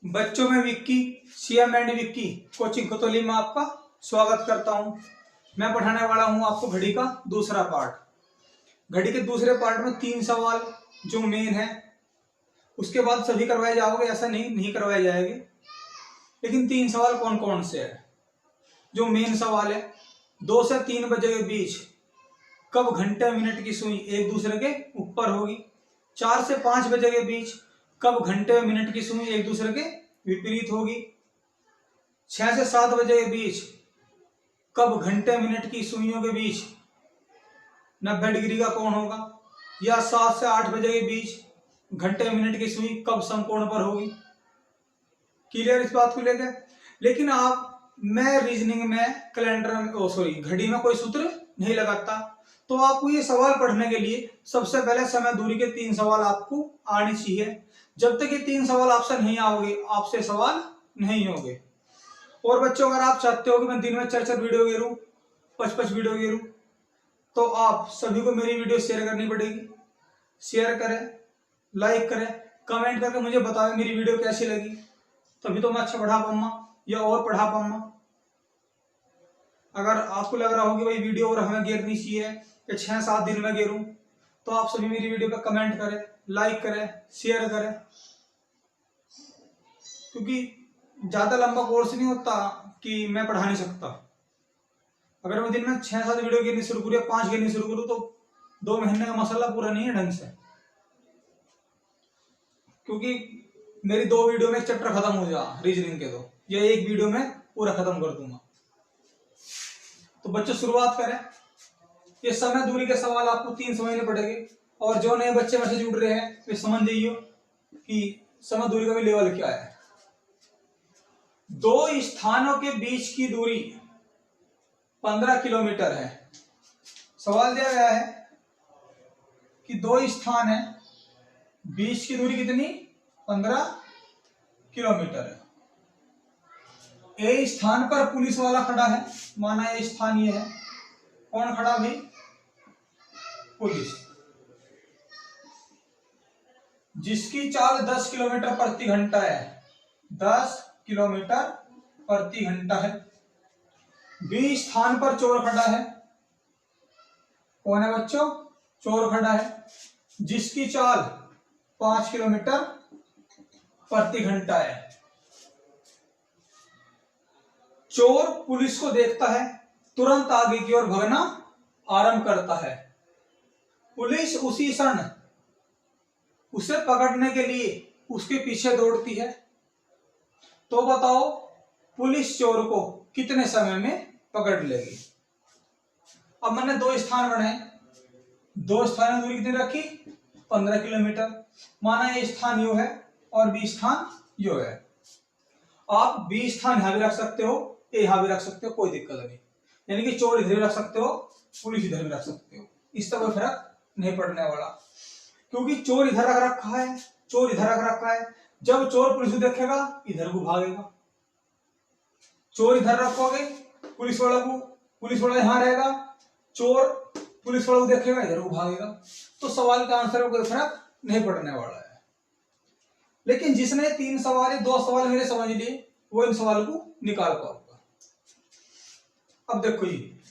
बच्चों में Vicky, CM and Vicky coaching कोतवाली में आपका स्वागत करता हूं। मैं पढ़ाने वाला हूं आपको घड़ी का दूसरा पार्ट। घड़ी के दूसरे पार्ट में 3 सवाल जो मेन है, उसके बाद सभी करवाए जाओगे ऐसा नहीं करवाए जाएंगे, लेकिन 3 सवाल कौन कौन से है। जो मेन सवाल है, 2 से 3 बजे के बीच कब घंटे मिनट की सुई एक दूसरे के ऊपर होगी। 4 से 5 बजे के बीच कब घंटे मिनट की सुई एक दूसरे के विपरीत होगी। 6 से 7 बजे के बीच कब घंटे मिनट की सुइयों के बीच 90 डिग्री का कोण होगा। या 7 से 8 बजे के बीच घंटे मिनट की सुई कब समकोण पर होगी। क्लियर इस बात को लेकर। लेकिन मैं रीजनिंग में कैलेंडर में घड़ी में कोई सूत्र नहीं लगाता, तो आपको ये सवाल पढ़ने के लिए सबसे पहले समय दूरी के 3 सवाल आपको आने चाहिए। जब तक ये 3 सवाल आपसे नहीं आओगे, आपसे सवाल नहीं होंगे। और बच्चों, अगर आप चाहते हो कि मैं दिन में 4-4 वीडियो गिरूं, 5-5 वीडियो गिरूं, तो आप सभी को मेरी वीडियो शेयर करनी पड़ेगी। शेयर करें, लाइक करें, कमेंट करके मुझे बताएं मेरी वीडियो कैसी लगी, तभी तो मैं अच्छा पढ़ा पाऊंगा या और पढ़ा पाऊंगा। अगर आपको लग रहा हो कि भाई वीडियो और हमें गिरनी चाहिए कि 6-7 दिन में गिरूं, तो आप सभी मेरी वीडियो पर कमेंट करें, लाइक करें, शेयर करें, क्योंकि ज्यादा लंबा कोर्स नहीं होता कि मैं पढ़ा नहीं सकता। अगर मैं दिन में 6-7 वीडियो गिरनी शुरू करूँ या 5 गिरनी शुरू करूँ, तो 2 महीने का मसाला पूरा नहीं है ढंग से, क्योंकि मेरी 2 वीडियो में एक चैप्टर खत्म हो जा रीजनिंग के, तो या एक वीडियो में पूरा खत्म कर दूंगा। तो बच्चों शुरुआत करें। ये समय दूरी के सवाल आपको 3 समझने पड़ेंगे, और जो नए बच्चे मेरे से जुड़ रहे हैं वे समझ जाइए कि समय दूरी का भी लेवल क्या है। 2 स्थानों के बीच की दूरी 15 किलोमीटर है। सवाल दिया गया है कि 2 स्थान है, बीच की दूरी कितनी? 15 किलोमीटर है। ए स्थान पर पुलिस वाला खड़ा है, माना ये स्थान ये है। कौन खड़ा भाई? पुलिस, जिसकी चाल 10 किलोमीटर प्रति घंटा है। 10 किलोमीटर प्रति घंटा है। बी स्थान पर चोर खड़ा है। कौन है बच्चों? चोर खड़ा है, जिसकी चाल 5 किलोमीटर प्रति घंटा है। चोर पुलिस को देखता है, तुरंत आगे की ओर भागना आरंभ करता है। पुलिस उसी क्षण उसे पकड़ने के लिए उसके पीछे दौड़ती है। तो बताओ, पुलिस चोर को कितने समय में पकड़ लेगी? अब मैंने 2 स्थान बनाए, 2 स्थानों की दूरी कितनी रखी? 15 किलोमीटर। माना ये स्थान यो है और बी स्थान यो है। आप बी स्थान यहां भी रख सकते हो, ए यहां भी रख सकते हो, कोई दिक्कत नहीं। यानी कि चोर इधर भी रख सकते हो, पुलिस इधर भी रख सकते हो, इससे कोई फर्क नहीं पड़ने वाला, क्योंकि चोर इधर रख रखा है, चोर इधर रख रखा है। जब चोर पुलिस को देखेगा, इधर को भागेगा। चोर इधर रखोगे, पुलिस वाला यहां रहेगा, चोर पुलिस वाला को देखेगा, इधर को भागेगा। तो सवाल का आंसर में कोई फर्क नहीं पड़ने वाला है। लेकिन जिसने 3 सवाल 2 सवाल मेरे समझ लिए, वो इन सवाल को निकाल पाऊंगा। अब देखो जी,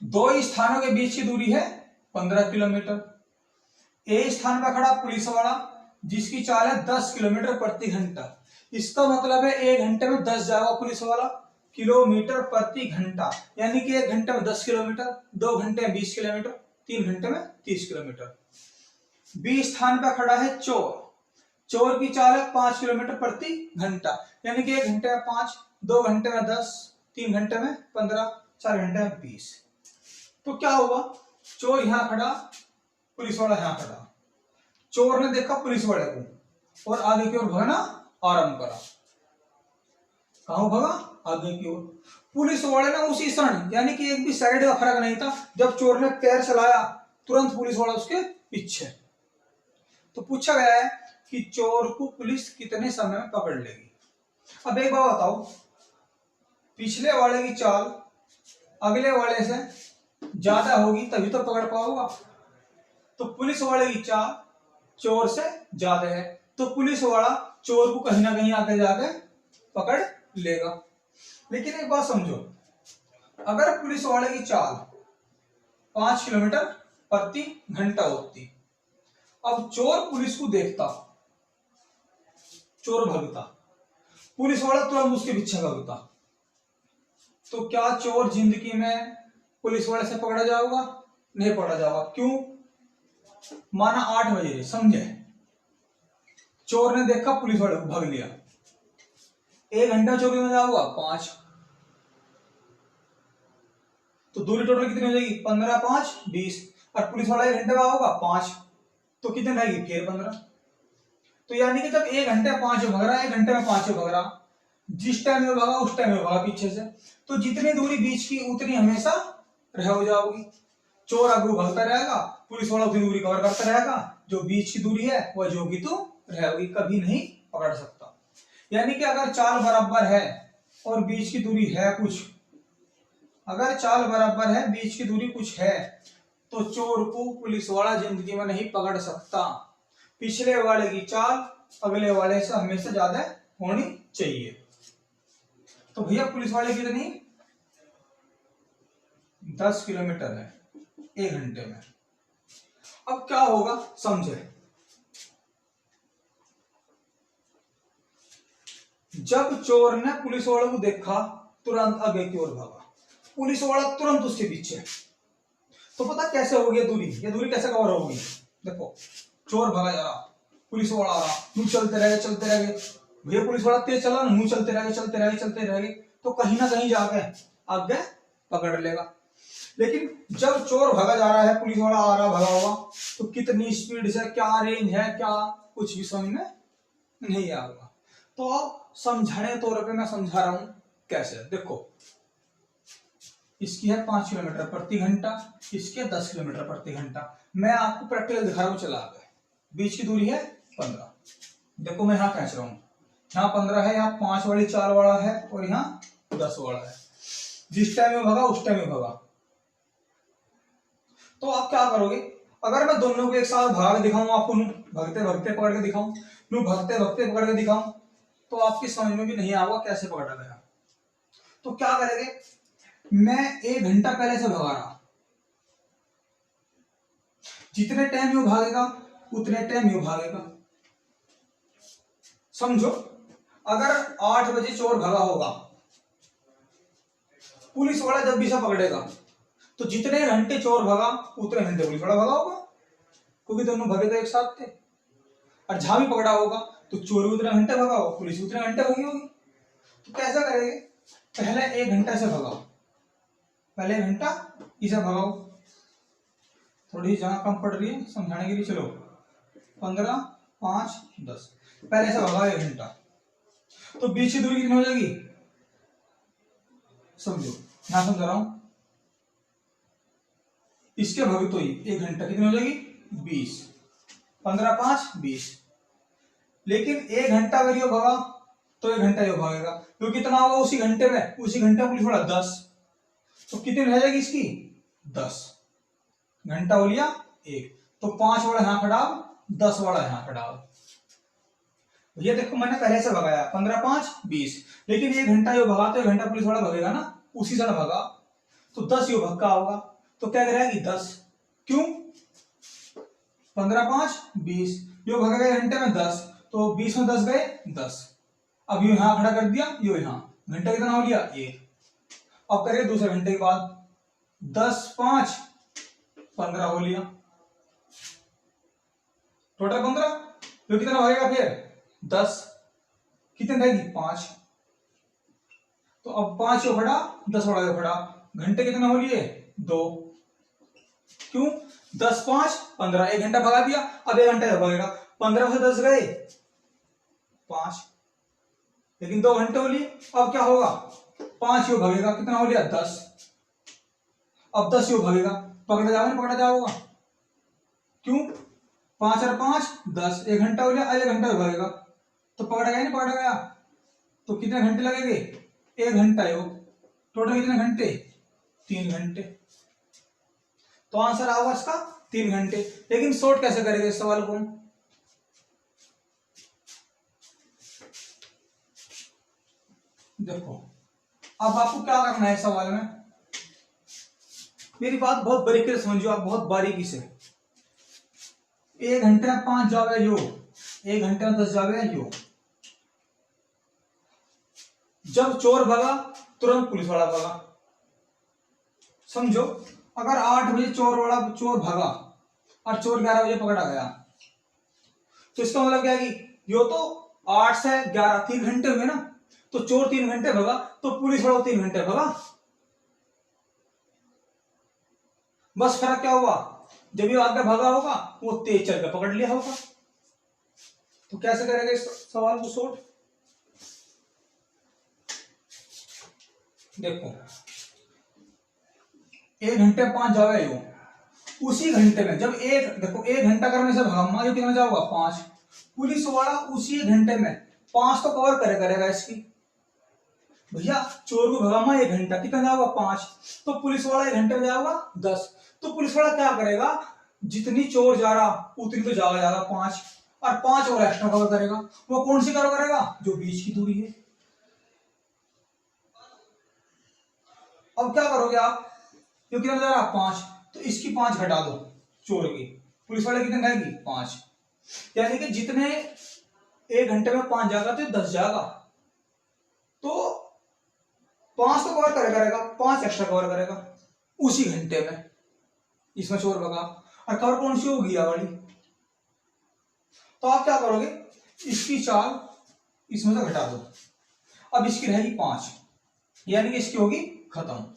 2 स्थानों के बीच की दूरी है 15 किलोमीटर। ए स्थान पर खड़ा पुलिस वाला, जिसकी चाल है 10 किलोमीटर प्रति घंटा। इसका मतलब है 1 घंटे में 10 जाएगा पुलिस वाला किलोमीटर प्रति घंटा, यानी कि 1 घंटे में 10 किलोमीटर, 2 घंटे में 20 किलोमीटर, 3 घंटे में 30 किलोमीटर। बी स्थान पर खड़ा है चोर, चोर की चाल है 5 किलोमीटर प्रति घंटा, यानी कि 1 घंटे में 5, 2 घंटे में 10, 3 घंटे में 15, 4 घंटे में 20। तो क्या होगा? चोर यहां खड़ा, पुलिस वाला यहां खड़ा। चोर ने देखा पुलिस वाले को और आगे की ओर भागना आरंभ करा। कहां भागा? आगे की ओर। पुलिस वाले ने उसी क्षण, यानी कि एक भी सेकंड का फर्क नहीं था, जब चोर ने पैर चलाया, तुरंत पुलिस वाला उसके पीछे। तो पूछा गया है कि चोर को पुलिस कितने समय में पकड़ लेगी। अब एक बात बताओ, पिछले वाले की चाल अगले वाले से ज्यादा होगी तभी तो पकड़ पाओगा। तो पुलिस वाले की चाल चोर से ज्यादा है, तो पुलिस वाला चोर को कहीं ना कहीं आगे जाके पकड़ लेगा। लेकिन एक बात समझो, अगर पुलिस वाले की चाल 5 किलोमीटर प्रति घंटा होती, अब चोर पुलिस को देखता, चोर भागता, पुलिस वाला तुरंत उसके पीछे भागता, तो क्या चोर जिंदगी में पुलिस वाले से पकड़ा जाएगा? नहीं पकड़ा जाएगा। क्यों? माना 8 बजे, समझे, चोर ने देखा पुलिस वाले को, भाग लिया, 1 घंटा चोरी में जाऊंगा 5, तो दूरी टोटल कितनी हो जाएगी? 15 5 20, और पुलिस वाला 1 घंटे में आओगा 5, तो कितने रहेगी? फिर 15। तो यानी कि जब 1 घंटे 5 भाग रहा, 1 घंटे में 5 भाग रहा, जिस टाइम में भागा उस टाइम में भागा पीछे से, तो जितनी दूरी बीच की उतनी हमेशा रह हो जाओगी। चोर आगे भागता रहेगा, पुलिस वाला उतनी दूरी कवर करता रहेगा, जो बीच की दूरी है वह जो भी तो रहेगी, कभी नहीं पकड़ सकता। यानी कि अगर चाल बराबर है और बीच की दूरी है कुछ, अगर चाल बराबर है बीच की दूरी कुछ है, तो चोर को पुलिस वाला जिंदगी में नहीं पकड़ सकता। पिछले वाले की चाल अगले वाले से हमेशा ज्यादा होनी चाहिए। तो भैया पुलिस वाले कितनी? 10 किलोमीटर है 1 घंटे में। अब क्या होगा समझे, जब चोर ने पुलिस वाले को देखा तुरंत आगे की ओर भागा, पुलिस वाला तुरंत उसके पीछे, तो पता कैसे होगी ये दूरी कैसे कवर होगी? देखो, चोर भागा जा रहा, पुलिस वाला आ रहा, यूं चलते रह गए, भैया पुलिस वाला तेज चला ना, यूं चलते रह गए, तो कहीं ना कहीं जाके आगे पकड़ लेगा। लेकिन जब चोर भागा जा रहा है, पुलिस वाला आ रहा भगा हुआ, तो कितनी स्पीड से, क्या रेंज है, क्या कुछ भी समझ में नहीं आएगा। तो समझाने तौर पे मैं समझा रहा हूं कैसे। देखो, इसकी है 5 किलोमीटर प्रति घंटा, इसके 10 किलोमीटर प्रति घंटा। मैं आपको प्रैक्टिकल दिखा रहा हूं, चला गए, बीच की दूरी है 15। देखो मैं यहां खींच रहा हूं, यहाँ 15 है, यहाँ 5 वाली चाल वाला है, और यहाँ 10 वाला है। जिस टाइम में भगा उस टाइम में भगा। तो आप क्या करोगे, अगर मैं दोनों को एक साथ भाग दिखाऊं आपको, भागते भागते पकड़ के दिखाऊं, भागते भागते पकड़ के दिखाऊं, तो आपकी समझ में भी नहीं आएगा कैसे पकड़ा गया। तो क्या करेंगे, मैं 1 घंटा पहले से भगा रहा, जितने टाइम यू भागेगा उतने टाइम यू भागेगा। समझो, अगर 8 बजे चोर भागा होगा, पुलिस वाला जब भी से पकड़ेगा, तो जितने घंटे चोर भागा उतने घंटे पुलिस वाला भागा होगा, क्योंकि दोनों भागे तो एक साथ थे। और जहां भी पकड़ा होगा तो चोर उतने घंटे भागा होगा, पुलिस उतने घंटे भागी होगी। तो कैसा करेंगे, पहले 1 घंटा से भगाओ, पहले 1 घंटा इसे भगाओ, थोड़ी जगह कम पड़ रही है समझाने के लिए। चलो 15 5 10, पहले से भगाओ 1 घंटा, तो बीच की दूरी कितनी हो जाएगी? समझो, यहां समझा रहा हूं, इसके भगे तो ही 1 घंटा कितनी हो जाएगी? 20, 15 5 20। लेकिन 1 घंटा अगर ये भगा तो 1 घंटा ये भागेगा, क्योंकि कितना होगा उसी घंटे में, उसी घंटे पुलिस वाला 10, तो कितनी रह जाएगी इसकी? 10 घंटा हो लिया 1, तो 5 वाला यहां खड़ा, 10 वाला यहां खड़ा। ये देखो मैंने पहले से भगाया 15 5 20, लेकिन 1 घंटा यो भगा तो 1 घंटा पुलिस वाला भगेगा ना, उसी से भगा, तो 10 यो भक्का होगा, तो क्या करेगा कि 10, क्यों? 15 5 20, यो भगेगा 1 घंटे में 10, तो 20 में 10 गए 10। अब यू यहां खड़ा कर दिया, यो यहां, घंटा कितना हो लिया? 1। अब करिए दूसरे घंटे के बाद, 10 5 15 हो लिया, टोटल 15। यो कितना भगेगा फिर? 10, कितने रहेगी? 5। तो अब 5 यो खड़ा, 10 वाला यो खड़ा, घंटे कितने हो लिए? 2। क्यों? 10 5 15, 1 घंटा भगा दिया, अब 1 घंटा भगेगा, 15 से 10 गए 5, लेकिन 2 घंटे हो लिए। अब क्या होगा, 5 यो भगेगा, कितना हो लिया? 10। अब 10 यो भगेगा, पकड़ा जाओगे, पकड़ा जाओगा, क्यों? 5 और 5 10, 1 घंटा हो लिया, 1 घंटा भगेगा, तो पकड़ा गया नहीं पकड़ा गया, तो कितने घंटे लगेंगे? 1 घंटा हो, टोटल कितने घंटे? 3 घंटे। तो आंसर आएगा इसका 3 घंटे। लेकिन शॉर्ट कैसे करेंगे इस सवाल को? देखो अब आपको क्या करना है सवाल में, मेरी बात बहुत बारीकी से समझो आप, बहुत बारीकी से। 1 घंटे में 5 जावे यो, 1 घंटे में 10 जावे यो। जब चोर भगा तुरंत पुलिस वाला भगा। समझो अगर 8 बजे चोर भगा और चोर 11 बजे पकड़ा गया, तो इसका मतलब क्या है कि यो तो 8 से 11 3 घंटे हुए ना, तो चोर 3 घंटे भगा तो पुलिस वाला 3 घंटे भगा। बस फर्क क्या हुआ, जब ये आगे भगा होगा वो तेज चल के पकड़ लिया होगा। तो कैसे करेंगे इस सवाल को सोल्व? देखो 1 घंटे 5 जावे यो, उसी घंटे में जब देखो 1 घंटा करने से भगा ये कितना जाऊंगा 5, पुलिस वाला उसी 1 घंटे में 5 तो कवर करेगा इसकी। भैया चोर को भगामा 1 घंटा, कितना जाओगा 5, तो पुलिस वाला 1 घंटे में जाओगा 10। तो पुलिस वाला क्या करेगा, जितनी चोर जा रहा उतनी तो जाएगा 5, और 5 और एक्स्ट्रा कवर करेगा। वो कौन सी कवर करेगा, जो बीच की दूरी है। अब क्या करोगे आप, जो कितना जा रहा 5, तो इसकी 5 घटा दो चोर की, पुलिस वाले कितने जाएगी 5, यानी कि जितने 1 घंटे में 5 जाएगा तो 10 जाएगा, तो 5 तो कवर करेगा, 5 एक्स्ट्रा कवर करेगा उसी घंटे में। इसमें चोर भगा, और कवर कौन सी होगी ये वाली। तो आप क्या करोगे, इसकी 4 इसमें से घटा दो, अब इसकी रहेगी 5, यानी कि इसकी होगी खत्म।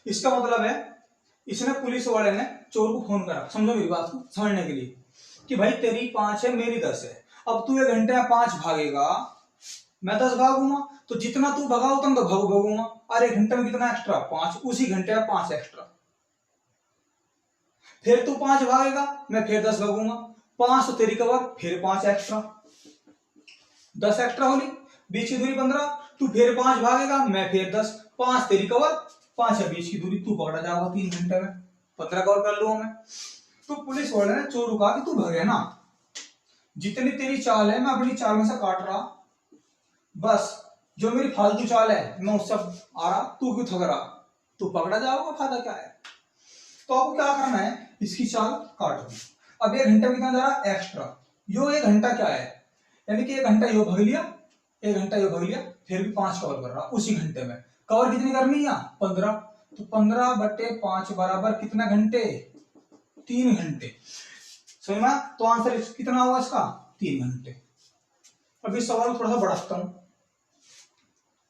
इसका मतलब है इसने पुलिस वाले ने चोर को फोन करा, समझो मेरी बात को समझने के लिए, कि भाई तेरी 5 है मेरी 10 है, अब तू 1 घंटे में 5 भागेगा, मैं 10 भागूंगा, तो जितना तू भगा उतना तो भागूंगा, और 1 घंटे में कितना एक्स्ट्रा 5, उसी घंटे में 5 एक्स्ट्रा। फिर तू 5 भागेगा, मैं फिर 10 भागूंगा, 5 तो तेरी कवर, फिर 5 एक्स्ट्रा, 10 एक्स्ट्रा होली, बीच की दूरी 15, तू फिर 5 भागेगा, मैं फिर 10, 5 तेरी कवर, 5 है बीच की दूरी, तू पकड़ा जाएगा 3 घंटे में, 15 कवर कर लूंगा मैं। तो पुलिस वाले ने चोर रुका कि तू भगे ना, जितनी तेरी चाल है मैं अपनी चाल में से काट रहा, बस जो मेरी फालतू चाल है मैं उससे आ रहा, तू क्यों थक रहा, तू पकड़ा जाओगा, फायदा क्या है। तो आपको क्या करना है, इसकी चाल काट दो। अब 1 घंटे में कितना जा रहा एक्स्ट्रा, यो 1 घंटा क्या है, यानी कि 1 घंटा यो भग लिया, 1 घंटा यो भग लिया, फिर भी 5 कवर कर रहा उसी घंटे में। कवर कितनी करनी है 15, तो 15/5 बराबर कितना घंटे, 3 घंटे। समझ में, तो आंसर कितना होगा इसका 3 घंटे। अब इस सवाल को थोड़ा सा बढ़ाता हूं,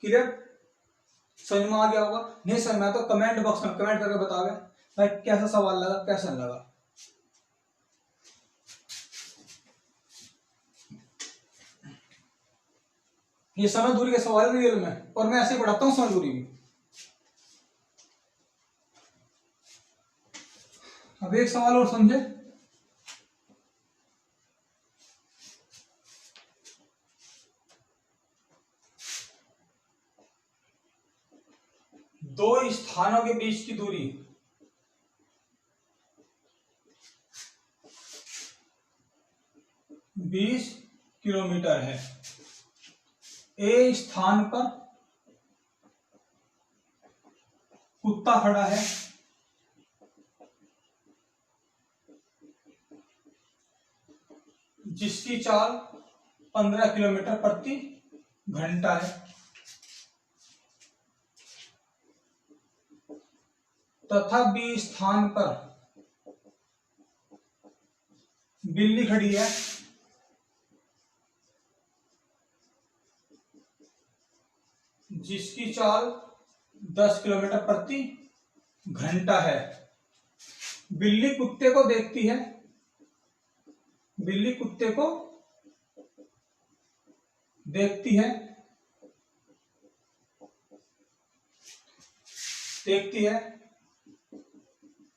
क्लियर, समझ में आ गया होगा, नहीं समझ में तो कमेंट बॉक्स में कमेंट करके बताओगे भाई कैसा सवाल लगा, कैसा लगा। ये समय दूरी के सवाल है रियल में, और मैं ऐसे ही पढ़ाता हूँ समय दूरी भी। अब एक सवाल और समझे, दो स्थानों के बीच की दूरी 20 किलोमीटर है। ए स्थान पर कुत्ता खड़ा है, जिसकी चाल 15 किलोमीटर प्रति घंटा है, तथा बी स्थान पर बिल्ली खड़ी है, जिसकी चाल 10 किलोमीटर प्रति घंटा है। बिल्ली कुत्ते को देखती है, बिल्ली कुत्ते को देखती है,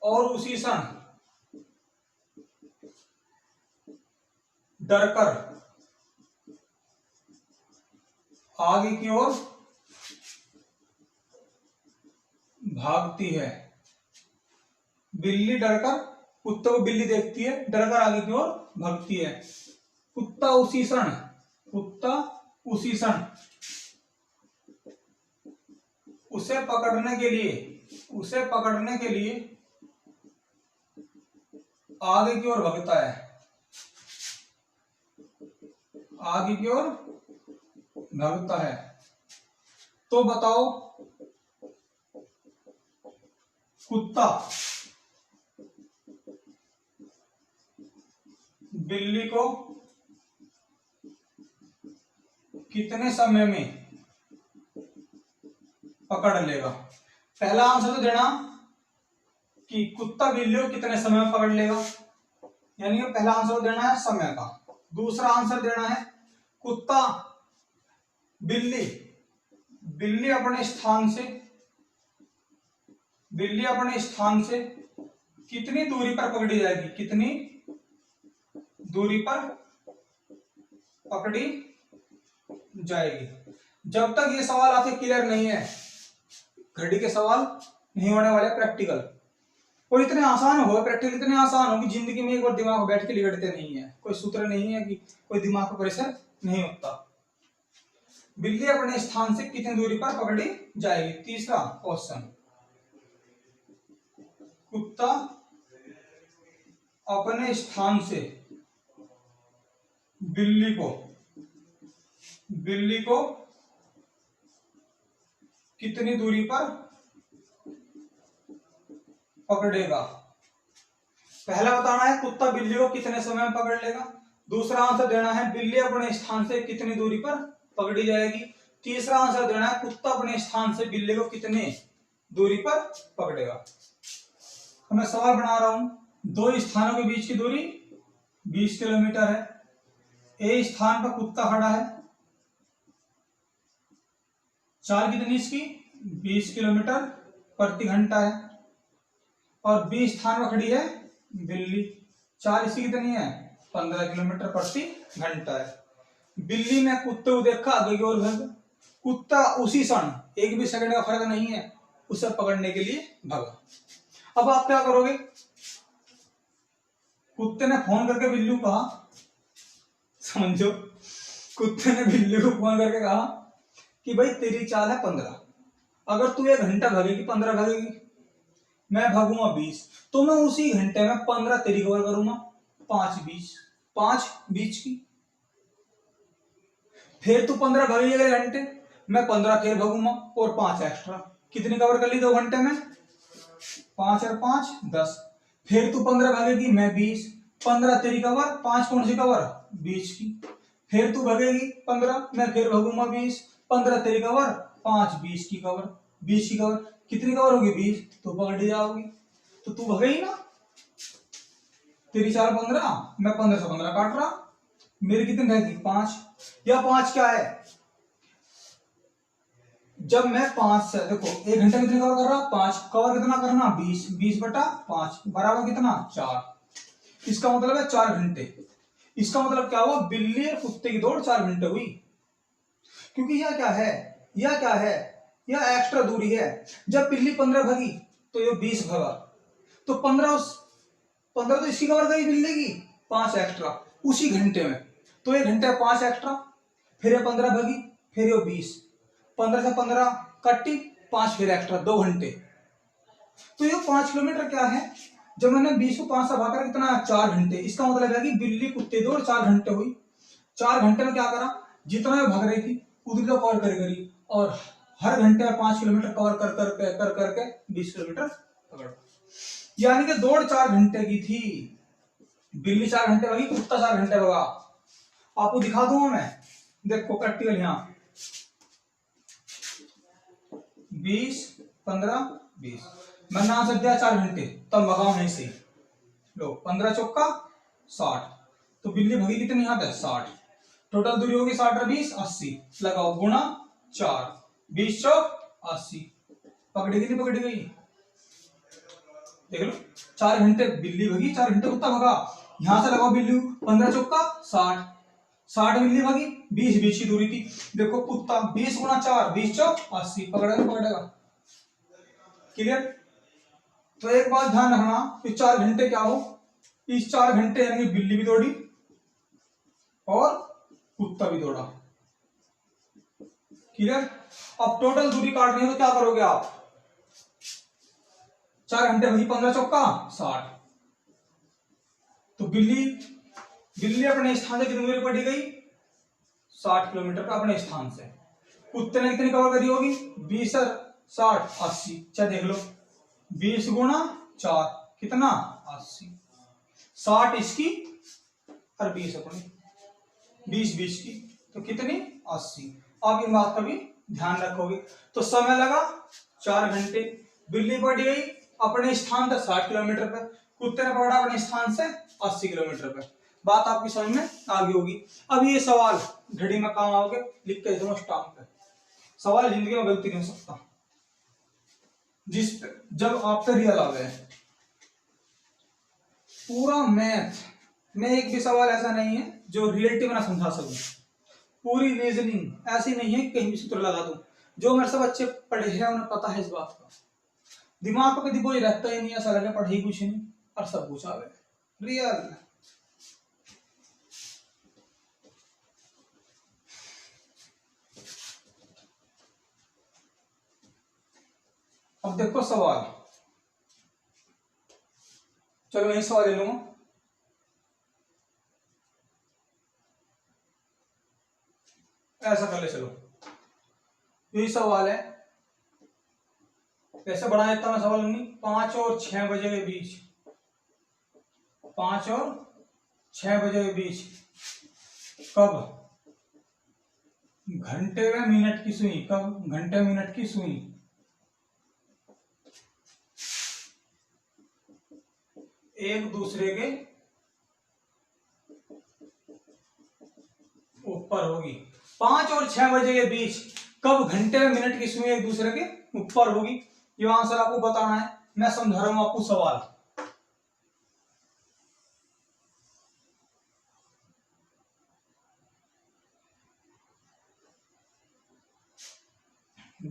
और उसी क्षण डरकर आगे की ओर भागती है। बिल्ली डरकर, कुत्ते को बिल्ली देखती है, डरकर आगे की ओर भागती है। कुत्ता उसी क्षण उसे पकड़ने के लिए आगे की ओर भागता है, आगे की ओर भागता है। तो बताओ कुत्ता बिल्ली को कितने समय में पकड़ लेगा? पहला आंसर तो देना कि कुत्ता बिल्ली को कितने समय में पकड़ लेगा, यानी कि पहला आंसर देना है समय का। दूसरा आंसर देना है कुत्ता बिल्ली बिल्ली अपने स्थान से कितनी दूरी पर पकड़ी जाएगी, कितनी दूरी पर पकड़ी जाएगी। जब तक ये सवाल आपके क्लियर नहीं है, घड़ी के सवाल नहीं होने वाले प्रैक्टिकल, और इतने आसान हो प्रैक्टिकल, इतने आसान हो कि जिंदगी में एक बार दिमाग में बैठ के लिखते नहीं है, कोई सूत्र नहीं है कि कोई दिमाग पर प्रेशर नहीं होता। बिल्ली अपने स्थान से कितनी दूरी पर पकड़ी जाएगी। तीसरा क्वेश्चन, कुत्ता अपने स्थान से बिल्ली को कितनी दूरी पर पकड़ेगा। पहला बताना है कुत्ता बिल्ली को कितने समय में पकड़ लेगा। दूसरा आंसर देना है बिल्ली अपने स्थान से कितनी दूरी पर पकड़ी जाएगी। तीसरा आंसर देना है कुत्ता अपने स्थान से बिल्ली को कितने दूरी पर पकड़ेगा। तो मैं सवाल बना रहा हूं, दो स्थानों के बीच की दूरी 20 किलोमीटर है। ए स्थान पर कुत्ता खड़ा है, चाल कितनी इसकी 20 किलोमीटर प्रति घंटा है, और बी स्थान पर खड़ी है बिल्ली, चाल इसकी कितनी है 15 किलोमीटर प्रति घंटा है। बिल्ली ने कुत्ते को देखा, आगे की ओर भागा, कुत्ता उसी क्षण एक भी सेकंड का फर्क नहीं है उसे पकड़ने के लिए भागा। अब आप क्या करोगे, कुत्ते ने फोन करके बिल्ली को कहा, समझो कुत्ते ने बिल्ली को फोन करके कहा कि भाई तेरी चाल है 15, अगर तू 1 घंटा भागेगी 15 भागेगी, मैं भागूंगा 20, तो मैं उसी घंटे में 15 तेरी कवर करूंगा, 5 20 की, फिर तू 15 भागेगी अगले घंटे, मैं 15 फिर भागूंगा और 5 एक्स्ट्रा, कितनी कवर कर ली 2 घंटे में, 5 और 5 10, फिर तू 15 भागेगी मैं 20, 15 तेरी कवर, 5 कौन सी कवर 20 की, फिर तू भागेगी 15, मैं फिर भागूंगा 20, 15 तेरी कवर, 5 20 की कवर, 20 की कवर, कितनी कवर होगी 20, तो पकड़ जाओगी। तो तू भागेगी ना, तेरी चाल 15, मैं 15 से 15 काट रहा, मेरी कितनी रहेगी 5, या 5 क्या है, जब मैं 5 से देखो 1 घंटे कितनी कवर कर रहा 5, कवर कितना करना 20 बटा 5 बराबर कितना 4, इसका मतलब है 4 घंटे। इसका मतलब क्या हुआ, बिल्ली और कुत्ते की दौड़ 4 घंटे हुई, क्योंकि यह क्या है यह एक्स्ट्रा दूरी है। जब बिल्ली 15 भागी तो ये 20 भागा, तो 15 तो इसकी कवर गई बिल्ली की, 5 एक्स्ट्रा उसी घंटे में, तो 1 घंटे 5 एक्स्ट्रा, फिर ये 15 भागी, फिर ये 20, 15 से 15 कट्टी, 5 फिर एक्स्ट्रा 2 घंटे, तो ये 5 किलोमीटर क्या है, जब मैंने 20 को 5 से भागा कितना 4 घंटे, इसका मतलब है कि बिल्ली कुत्ते दौड़ 4 घंटे हुई। 4 घंटे में क्या करा, जितना मैं भाग रही थी उतनी तो कवर करी, और हर घंटे में 5 किलोमीटर कवर कर करके 20 किलोमीटर पकड़, यानी कि दौड़ 4 घंटे की थी। बिल्ली 4 घंटे भागी, कुत्ता 4 घंटे भागा। आपको दिखा दूंगा मैं, देखो प्रैक्टिकल यहाँ 20 15 20, मैंने आंसर दिया 4 घंटे, तब भगाओ नहीं सही, लो 15 चौका 60, तो बिल्ली भगी कितनी यहाँ पे 60, टोटल दूरी होगी 60 और 20 80, लगाओ गुणा 4, 20 चौक 80, पकड़ी कितनी पकड़ी गई, देख लो 4 घंटे बिल्ली भगी, 4 घंटे कुत्ता भगा, यहां से लगाओ बिल्ली 15 चौका 60, 60 बिल्ली भगी, 20 की दूरी थी, देखो कुत्ता 20 गुणा 4 20 चौक 80, पकड़ेगा। क्लियर। तो एक बात ध्यान रखना कि 4 घंटे क्या हो, इस 4 घंटे यानी बिल्ली भी दौड़ी और कुत्ता भी दौड़ा। क्लियर। अब टोटल दूरी काटनी है तो क्या करोगे आप, 4 घंटे वही 15 चौका 60। तो बिल्ली बिल्ली अपने स्थान से कितनी दूरी पड़ी गई, 60 किलोमीटर पे अपने स्थान से। कुत्ते ने कितनी कवर करी होगी, 20 और 60 80। चाहे देख लो 20 गुणा 4 कितना 80, 60 इसकी और 20 अपनी, 20 की तो कितनी 80। आप इन बात का भी ध्यान रखोगे। तो समय लगा 4 घंटे, बिल्ली पड़ गई अपने स्थान तक 60 किलोमीटर पे, कुत्ते ने पकड़ा अपने स्थान से 80 किलोमीटर पे। बात आपकी समझ में आ गई होगी। अब ये सवाल घड़ी में काम आओगे, लिख के दो स्टाम्प पे। सवाल जिंदगी में गलती नहीं हो सकता जिस जब आप पे रियल आ गए। पूरा मैथ में एक भी सवाल ऐसा नहीं है जो रियलिटी में ना समझा सकूं। पूरी रीजनिंग ऐसी नहीं है कहीं भी सूत्र लगा दूं। जो मेरे सब बच्चे पढ़े हैं उन्हें पता है इस बात का। दिमाग पर कभी बोझ रहता ही नहीं, ऐसा लगे पढ़े ही कुछ नहीं और सब कुछ आ गए रियल। अब देखो सवाल, चलो मैं सवाल ले लूंगा। ऐसा कर ले, चलो यही सवाल है, कैसे बढ़ा देता मैं सवाल। 5 और 6 बजे के बीच, 5 और 6 बजे के बीच कब घंटे में मिनट की सुई, कब घंटे मिनट की सुई एक दूसरे के ऊपर होगी। 5 और 6 बजे के बीच कब घंटे में मिनट की सुई एक दूसरे के ऊपर होगी, ये आंसर आपको बताना है। मैं समझा रहा हूं आपको सवाल।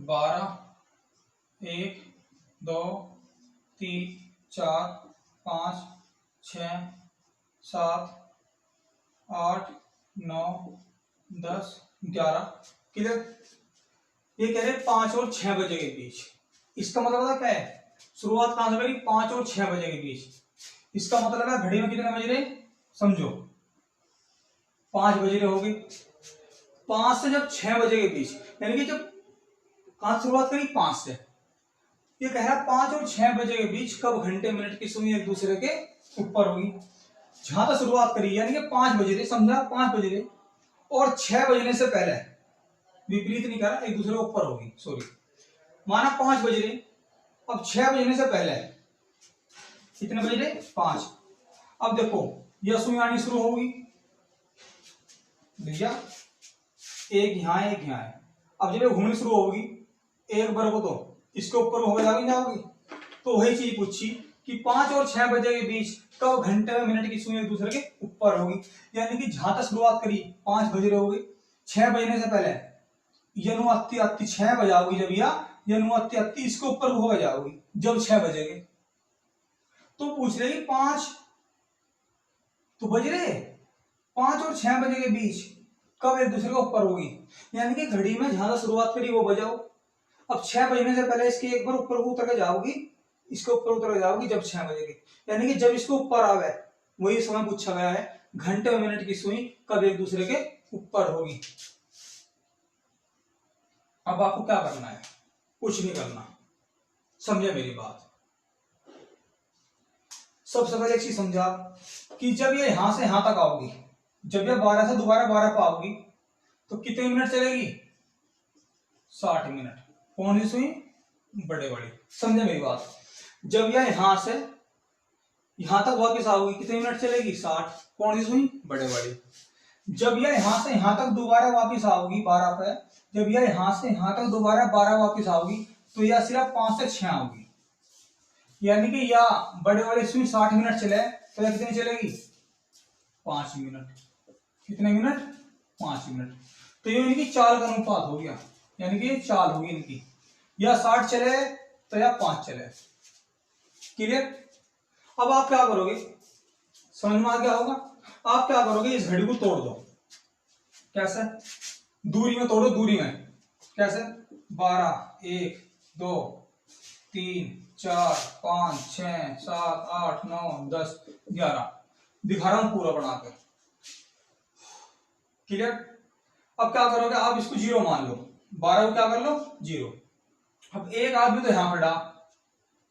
बारह 1 2 3 4 5 6 7 8 9 10 11 क्लियर। ये कह रहे 5 और 6 बजे के बीच। इसका मतलब क्या है, शुरुआत कहां से होगी, 5 और 6 बजे के बीच। इसका मतलब है घड़ी में कितने बज रहे, समझो 5 बज रहे होंगे। 5 से जब 6 बजे के बीच, यानी कि जब कहां शुरुआत करी 5 से, ये कह रहा है 5 और 6 बजे के बीच कब घंटे मिनट की सुई एक दूसरे के ऊपर होगी। जहां तक शुरुआत करी यानी कि 5 बज रहे, समझा 5 बज रहे और 6 बजने से पहले, विपरीत नहीं करा, एक दूसरे के ऊपर होगी, सॉरी माना 5 बज रहे, अब 6 बजने से पहले कितने बज रहे 5। अब देखो यह सुई आनी शुरू होगी भैया, एक यहां एक यहां है। अब जब ये घूमनी शुरू होगी एक बार को तो इसके ऊपर हो जाओगी। तो वही चीज पूछी कि 5 और 6 बजे के बीच कब घंटे में मिनट की सुई एक दूसरे के ऊपर होगी। यानी कि जहां तक शुरुआत करी 5 बज रहे होगी, 6 बजने से पहले यनु अत्ती अत्ती 6 बजाओगी जब, या यनु अत्ती अत्ती इसके ऊपर हो जाओगी जब 6 बजेगे। तो पूछ रहे 5 तो बज रहे 5 और 6 बजे के बीच कब एक दूसरे के ऊपर होगी। यानी कि घड़ी में जहां तक शुरुआत करी वो बजाओ। अब 6 बजने से पहले इसके एक बार ऊपर उतर के जाओगी, इसके ऊपर उतर के जाओगी जब 6 बजेगी। यानी कि जब इसके ऊपर आवे वही समय पूछा गया है, घंटे और मिनट की सुई कब एक दूसरे के ऊपर होगी। अब आपको क्या करना है, कुछ नहीं करना, समझे मेरी बात। सबसे पहले एक चीज समझा कि जब ये यहां से यहां तक आओगी, जब ये 12 से दोबारा 12 पर आओगी तो कितने मिनट चलेगी 60 मिनट। कौन सी सुई, बड़े बड़ी, समझे मेरी बात। जब यह यहां से यहां तक वापस आओगी कितने मिनट चलेगी 60। कौन सी सुई, बड़े बड़ी। जब यह यहां से यहां तक दोबारा वापस आओगी 12 पे, जब यह यहां से यहां तक दोबारा 12 वापस आओगी तो यह सिर्फ 5 से 6 आओगी। यानी कि या बड़े वाली सुई 60 मिनट चले तो यह कितनी चलेगी 5 मिनट। कितने मिनट 5 मिनट। तो ये इनकी चाल का अनुपात हो गया, यानी कि चाल होगी इनकी, या 60 चले तो या 5 चले। क्लियर। अब आप क्या करोगे, समझ में आ गया होगा। आप क्या करोगे, इस घड़ी को तोड़ दो। कैसे, दूरी में तोड़ो, दूरी में कैसे? 12, 1, 2, 3, 4, 5, 6, 7, 8, 9, 10, 11 दिखा रहा हूं पूरा बना कर। क्लियर? अब क्या करोगे आप, इसको जीरो मान लो, 12 को क्या कर लो जीरो। अब एक आदमी तो यहां खड़ा,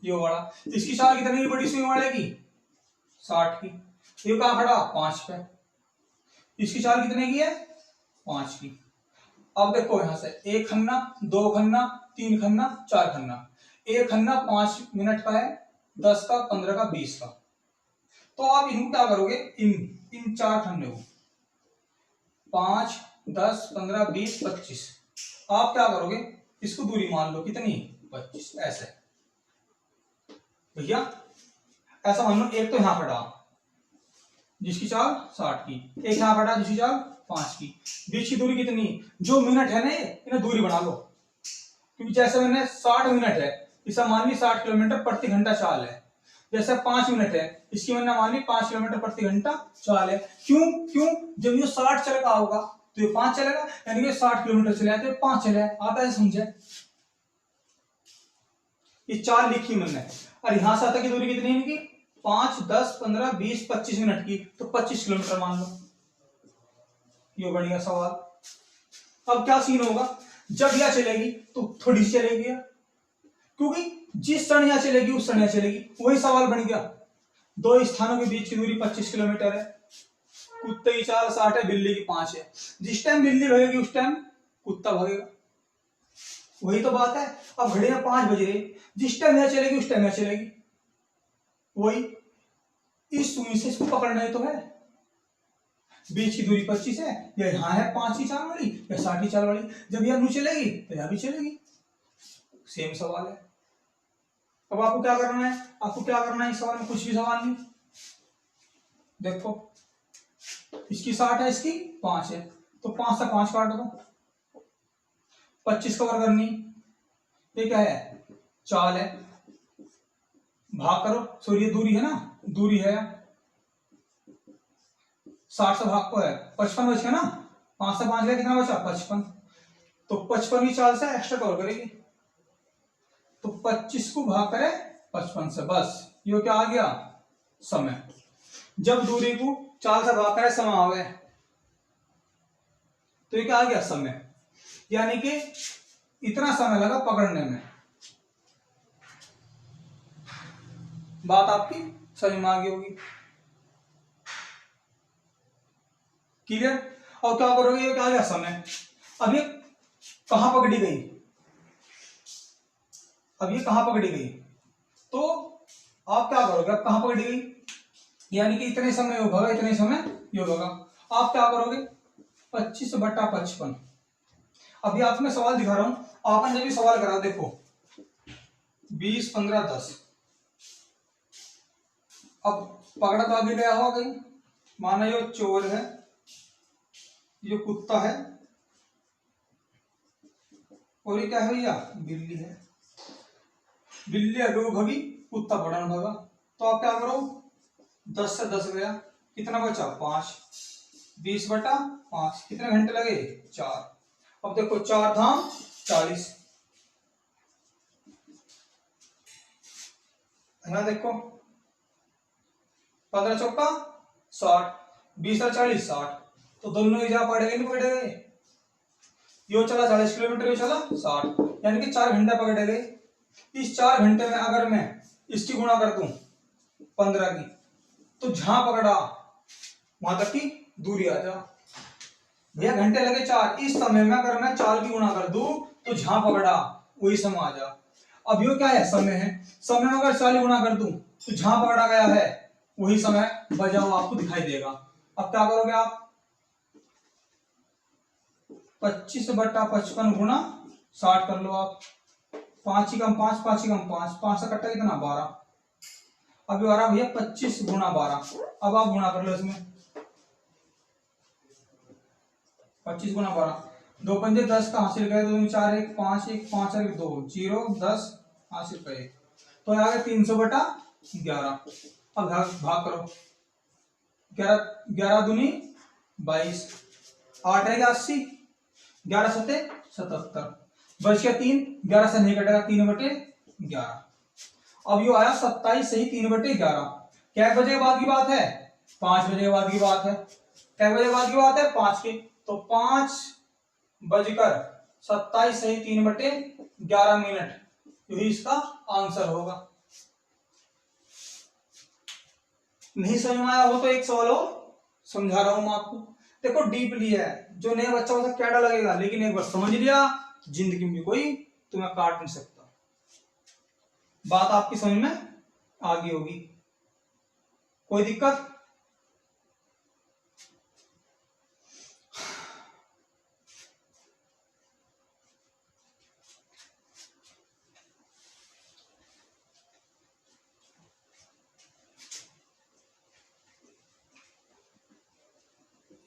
ये वाला, इसकी चाल कितने की बड़ी सुई वाले की 60 की, ये कहां खड़ा 5 पे, इसकी चाल कितने की है 5 की। अब देखो यहां से एक खन्ना, दो खन्ना, तीन खन्ना, चार खन्ना, एक खन्ना 5 मिनट का है, 10 का, 15 का, 20 का। तो आप इनको क्या करोगे, इन चार खन्ने को 5, 10, 15, 20, 25, आप क्या करोगे, इसको दूरी मान लो कितनी 25, ऐसे भैया, ऐसा मान लो एक तो यहां खड़ा जिसकी चाल 60 की, एक यहां खड़ा जिसकी चाल 5 की, बीच की दूरी कितनी, जो मिनट है ना ये, इन्हें दूरी बना लो, क्योंकि जैसे मैंने 60 मिनट है, इसे मान ली 60 किलोमीटर प्रति घंटा चाल है, जैसे 5 मिनट है, इसकी मैंने मान ली 5 किलोमीटर प्रति घंटा चाल है। क्यों क्यों, जब ये 60 चल रहा होगा तो ये 5 चलेगा, यानी कि 60 किलोमीटर चले तो ये 5 चले, आप ऐसे समझे, ये चाल लिखी मैंने, और यहां से तक की दूरी कितनी है इनकी 5, 10, 15, 20, 25 मिनट की, तो 25 किलोमीटर मान लो। ये बढ़िया सवाल। अब क्या सीन होगा, जब यह चलेगी तो थोड़ी सी चलेगी, क्योंकि जिस क्षण यह चलेगी उस क्षण यह चलेगी, वही सवाल बन गया। दो स्थानों के बीच की दूरी 25 किलोमीटर है, कुत्ते की चाल 60 है, बिल्ली की 5 है, जिस टाइम बिल्ली भगेगी उस टाइम कुत्ता भगेगा, वही तो बात है। अब घड़ी में 5 बज रही, जिस टाइम यह चलेगी उस टाइम यह चलेगी, वही इस सुई से इसको पकड़ना ही तो है। बीच की दूरी 25 है, या यहाँ है 5 की चाल वाली या 60 की चाल वाली, जब यह नू चलेगी तो यह भी चलेगी, सेम सवाल है। अब आपको क्या करना है, आपको क्या करना है इस सवाल में, कुछ भी सवाल नहीं। देखो इसकी 60 है, इसकी 5 है, तो 5 से 5 काट दो, 25 कवर करनी, ये क्या है चाल है, भाग करो, सॉरी ये दूरी है ना, दूरी है 60 से भाग को है 55 बच गया ना, 5 से 5 गया कितना बचा 55, तो 55 की चाल से एक्स्ट्रा कवर करेगी, तो 25 को भाग करे 55 से, बस ये क्या आ गया समय। जब दूरी को चाल से भाग करे समय आ गए, तो ये क्या आ गया समय, यानी कि इतना समय लगा पकड़ने में। बात आपकी समझ में आ गई होगी, क्लियर। और क्या करोगे, ये क्या आ गया समय। अब ये कहां पकड़ी गई, अब ये कहां पकड़ी गई, तो आप क्या करोगे, अब कहां पकड़ी गई, यानी कि इतने समय योग होगा, इतने समय योग होगा, आप क्या करोगे 25/55। अभी आपको मैं सवाल दिखा रहा हूं, आपने जब भी सवाल करा देखो 20, 15, 10, अब पकड़ा तो आगे गया होगा कहीं, माना ये चोर है, ये कुत्ता है, और ये क्या है भैया बिल्ली है, बिल्ली अगर भगी कुत्ता फौरन भगा, तो आप क्या करो 10 से 10 गया, कितना बचा 5, 20/5, कितने घंटे लगे 4। अब देखो 4 धाम 40, है ना, देखो 15 चौका 60, 20 और 40 60, तो दोनों की जगह पड़ेगा नहीं पड़ेगा, यो चला 40 किलोमीटर, यो चला 60, यानी कि 4 घंटे पकड़े गए। इस 4 घंटे में अगर मैं इसकी गुणा कर दूं 15 की, तो जहां पकड़ा वहां तक की दूरी आ जा, भैया घंटे लगे 4, इस समय में अगर मैं 4 की गुणा कर दूं तो जहां पकड़ा वही समय आ जा। अब यो क्या है समय है, समय में अगर 4 की गुणा कर दूं तो जहां पकड़ा गया है वही समय बजा हुआ आपको दिखाई देगा। अब क्या करोगे आप 25/55 गुणा 60 कर लो आप, 5 ही कम 5, 5 ही कम 5, 5 से कट्टा कितना 12, अभी आ रहा भैया 25 गुणा 12, अब आप गुणा कर लो इसमें 25 गुणा 12, 2 पंजे 10 का हासिल करे, 2 4 1 5 1 5 1 2 0 10 हासिल करे, तो आ गया 300/11। अब भाग करो, 11 11 दूनी 22, 8 रहेगा 80, 11 सते 77, बच गया 3, 11 से नहीं कटेगा, 3/11। अब यो आया 27 सही 3/11। क्या बजे के बाद की बात है? 5 बजे के बाद की बात है। क्या बजे के बाद की बात है? 5 के। तो 5:27 सही 3/11 यही इसका आंसर होगा। नहीं समझ में आया हो तो एक सवाल और समझा रहा हूं मैं आपको। देखो डीपली है, जो नया बच्चा होता क्या डर लगेगा, लेकिन एक बार समझ लिया जिंदगी में कोई तुम्हें काट नहीं सकता। बात आपकी समझ में आ गई होगी, कोई दिक्कत?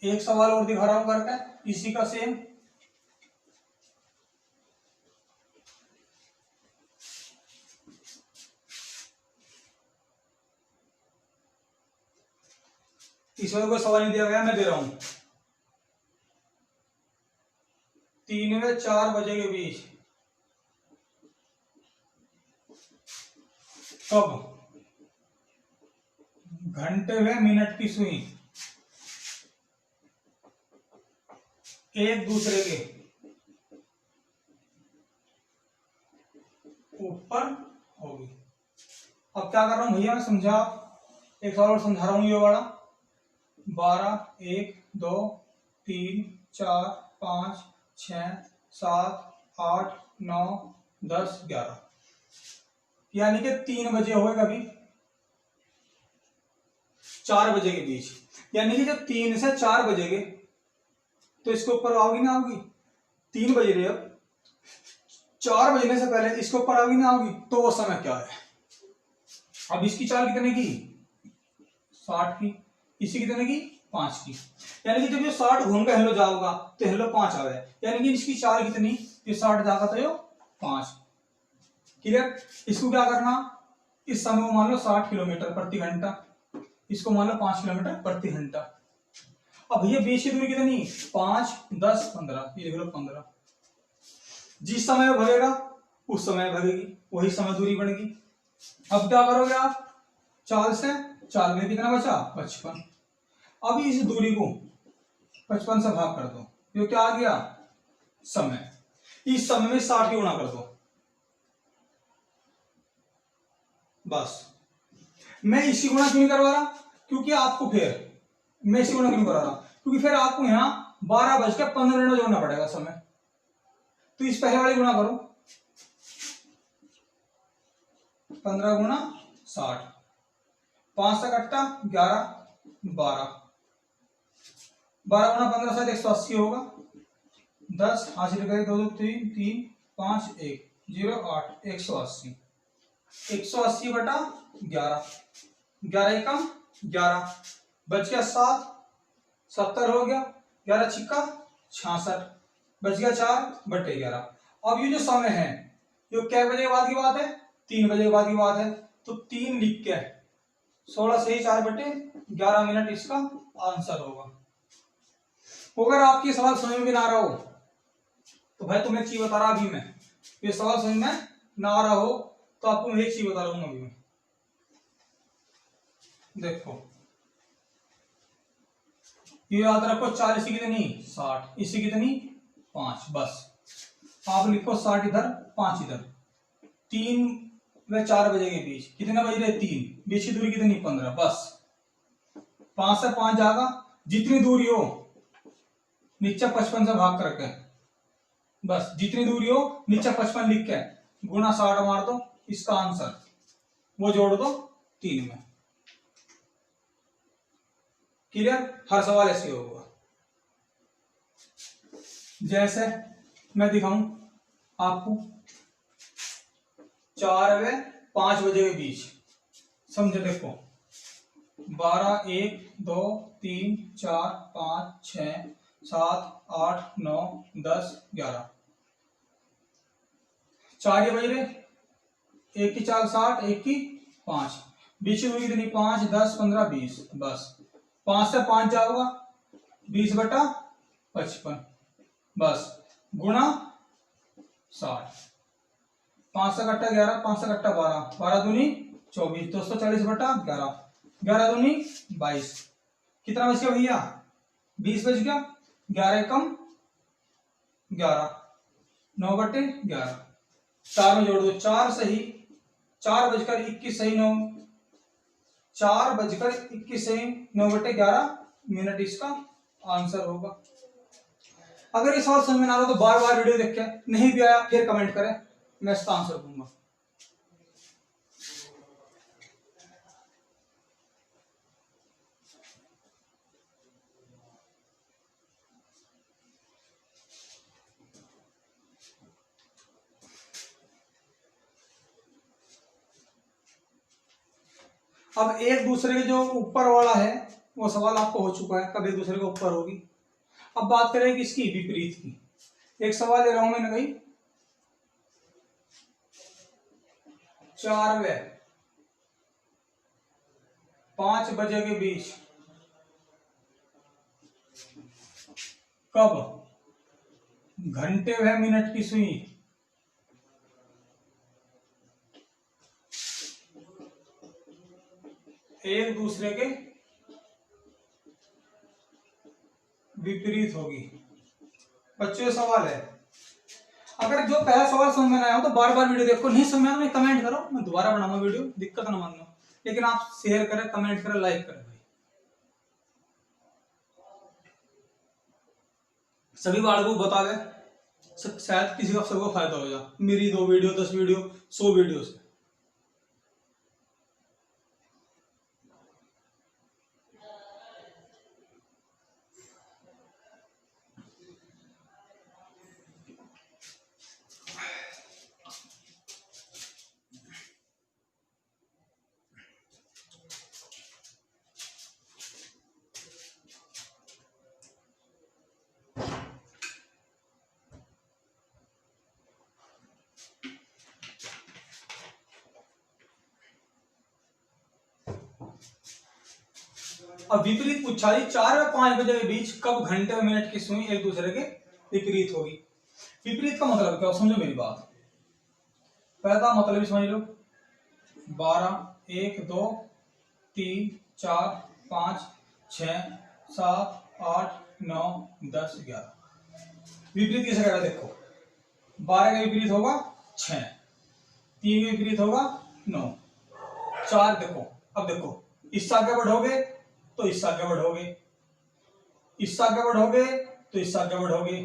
एक सवाल और दिखा रहा हूं करके इसी का सेम। इसमें कोई सवाल नहीं दिया गया, मैं दे रहा हूं। 3 व 4 बजे के बीच कब घंटे व मिनट की सुई एक दूसरे के ऊपर होगी। अब क्या कर रहा हूं भैया, मैं समझा, एक सवाल और समझा रहा हूं। ये वाला 12, 1, 2, 3, 4, 5, 6, 7, 8, 9, 10, 11 यानी कि 3 बजे हो गए कभी 4 बजे के बीच, यानी कि जब 3 से 4 बजेगे तो इसके ऊपर आओगी ना आओगी? 3 बज रहे, अब 4 बजने से पहले इसके ऊपर आओगी ना आओगी? तो वो समय क्या है? अब इसकी चाल कितने की? 60 की। इसी कितने की? 5 की। यानी कि जब ये 60 घूम के हेलो जाओगा तो हेलो 5 आवे, यानी कि इसकी चाल कितनी? ये 60 जाएगा तो ये 5। क्लियर? इसको क्या करना, इस समय को मान लो 60 किलोमीटर प्रति घंटा, इसको मान लो 5 किलोमीटर प्रति घंटा। अब भैया बीच की दूरी कितनी? 5, 10, 15, ये देख लो 15। जिस समय भगेगा उस समय भगेगी, वही समय दूरी बढ़ेगी। अब क्या करोगे आप? 4 से 4 में कितना बचा? 55। अब इस दूरी को 55 से भाग कर दो, ये क्या आ गया? समय। इस समय में 60 की गुणा कर दो, बस। मैं इसी गुणा क्यों नहीं करवा रहा? क्योंकि आपको फिर मैं इसी गुणा क्यों करा रहा? क्योंकि फिर आपको यहाँ 12:15 जोड़ना पड़ेगा समय। तो इस पहले वाली गुणा करो, 15 गुणा 60, 5 से कट्टा 11, 12, 12 गुणा 15 शायद 180 होगा। 10 हासिल करें, 2 2 3 3 5 1 0 8 180, 180/11, 11 एकम 11, बच गया 7, 70 हो गया, 11 छिक्का 66, बच गया 4/11। अब ये जो समय है ये क्या बजे के बाद की बात है? 3 बजे के बाद की बात है। तो 3 लिख के 16 से ही 4/11 इसका आंसर होगा। अगर आपकी सवाल समझ में ना आ रहा हो तो भाई तुम्हें एक चीज बता रहा अभी मैं, ये सवाल समझ में ना आ रहा हो तो आपको मैं एक चीज बता रहा हूं अभी मैं। देखो ये याद रखो, 4 इसी कितनी? 60, इसी कितनी? 5, बस। आप लिखो 60 इधर 5 इधर। 3 व 4 बजे के बीच कितने बज रहे? 3, बीच की दूरी कितनी? 15, बस। 5 से 5 जाएगा, जितनी दूरी हो नीचे 55 से भाग करके, बस जितनी दूरी हो नीचे 55 लिख के गुणा 60 मार दो, इसका आंसर वो जोड़ दो 3 में। क्लियर? हर सवाल ऐसे होगा। जैसे मैं दिखाऊं आपको 4 व 5 बजे के बीच, समझे? देखो 12, 1, 2, 3, 4, 5, 6, 7, 8, 9, 10, 11, 4 ये बज रहे, एक की चाल 60, एक की 5, बीच की दूरी कितनी? 5, 10, 15, 20, बस। 5 से 5 जाओगा, 20/55, बस, गुणा 60, 5 से कट्टा 11, 5 से कट्टा 12, 12 दूनी 24, 240 बटा 11, 11 दूनी 22, कितना बच गया भैया? 20 बच गया। 11 कम 11, 9 बटे 11, 4 में जोड़ दो, 4 सही, 4 बजकर 21 सही 9, 4 बजकर 21 सही 9 बटे 11 मिनट इसका आंसर होगा। अगर ये सवाल समझ में ना आ रहा तो बार बार वीडियो देख के, नहीं भी आया फिर कमेंट करें, मैं इसका आंसर दूंगा। अब एक दूसरे के जो ऊपर वाला है वो सवाल आपको हो चुका है, कब एक दूसरे के ऊपर होगी। अब बात करें कि इसकी विपरीत की। एक सवाल ले रहा हूं मैंने भाई, 4 व 5 बजे के बीच कब घंटे व मिनट की सुई एक दूसरे के विपरीत होगी। बच्चों ये सवाल है, अगर जो पहला सवाल समझ में आया हो तो बार बार वीडियो देखो, नहीं समझ में आया तो कमेंट करो, मैं दोबारा बनाऊंगा वीडियो, दिक्कत ना मानना, लेकिन आप शेयर करें, कमेंट करें, लाइक करें भाई। सभी बालकों को बता दें, शायद किसी का सबको फायदा हो जाए, मेरी 2 वीडियो 10 वीडियो 100 वीडियो से। अब विपरीत पूछा जी, 4 व 5 बजे के बीच कब घंटे व मिनट की सुई एक दूसरे के विपरीत होगी। विपरीत का मतलब क्या, समझो मेरी बात, पहला मतलब समझ लो, 12, 1, 2, 3, 4, 5, 6, 7, 8, 9, 10, 11। विपरीत किसे कह रहा है, देखो 12 का विपरीत होगा 6, 3 का विपरीत होगा 9, 4, देखो अब देखो इससे आगे बढ़ोगे तो इससे आगे बढ़ोगे, इससे आगे बढ़ोगे तो इससे आगे बढ़ोगे,